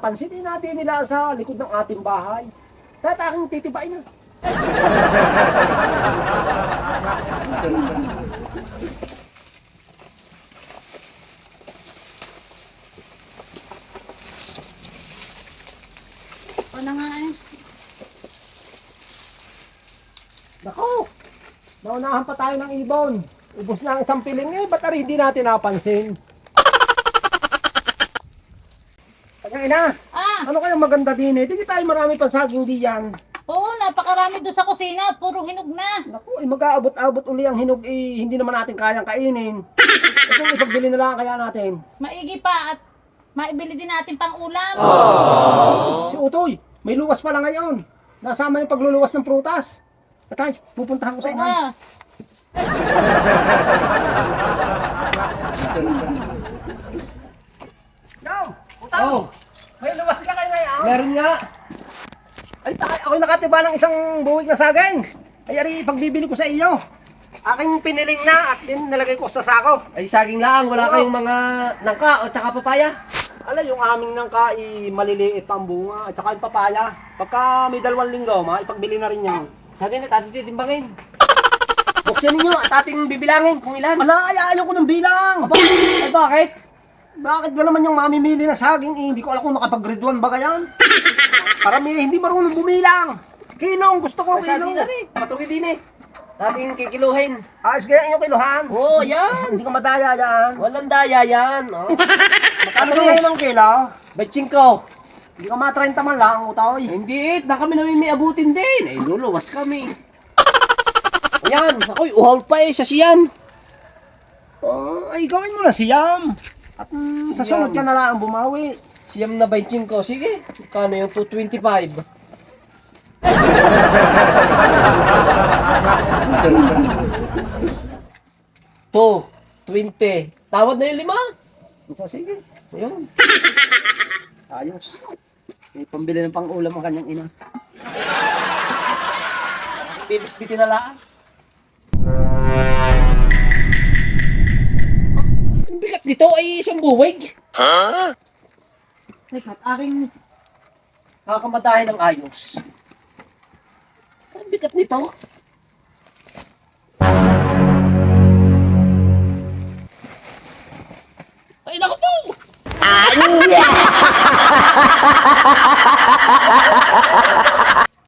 pansinin natin nila sa likod ng ating bahay. Kahit aking titibain na. O na nga eh. Nako, naunahan pa tayo ng ibon. Ubus na ang isang piling eh, ba't hindi natin napansin? Kanyang ina, ano kayang maganda din eh? Di tayo marami pa saging diyan. Oo, napakarami doon sa kusina. Puro hinog na. Naku, mag-aabot-abot uli ang hinog eh, hindi naman natin kayang kainin. Eh, kung ipagbili na lang kaya natin. Maigi pa at maibili din natin pang ulam. Si Utoy, may luwas pala ngayon. Nasama yung pagluluwas ng prutas. Atay, pupuntahan ko sa inay. Ah, Yo, Utang! Oh, May luwas ka kayo ngayon? meron nga. Ay, ako'y nakatiba ng isang buwig na saging. Ay, ari, pagbibili ko sa iyo. Aking piniling na at nalagay ko sa sako. Ay, saging lang. Wala Oo. kayong mga nangka o tsaka papaya. Ala, yung aming nangka, maliliit pa ang bunga at saka yung papaya. Pagka may 2 linggo, ipagbili na rin yan. Saging at ating titimbangin. Buksan ninyo at ating bibilangin kung ilan. Ala, ay, ayaw ko ng bilang. Ay, bakit? Bakit ba naman yung mamimili na saging? Hindi ko alam kung nakapag-grade 1 ba yan. Karami, hindi marunong bumilang. Kinong, gusto ko Ay, saging kinong. na rin. Matuwi din eh. Ating kikiluhin. Ayos kaya yung kiluhan. Oo, yan. Hindi ka madaya yan. Walang daya yan. Oh. Ano ngayon ang kilo? Batchingko. Hindi ka ma-30 man lang, utoy. Hindi, na kami namin may abutin din. Ay, luluwas kami. Ayan, ako'y uhol pa eh sa siyam. Oh, ay gawin mo na siyam. At sa sunod ka na lang bumawi. Siyam na 25. Sige, kano yung 225? To, 20. Tawad na yung 5. So, sige. Ayun. Ayos. May pambili ng pang-ulam ang kanyang ina. Bibit-bitin na lang. Ang bigat nito ay isang buwig. Ha? Teka, at aking kakamatahin ng ayos. Ang bigat nito. Ay, naku po! Ay,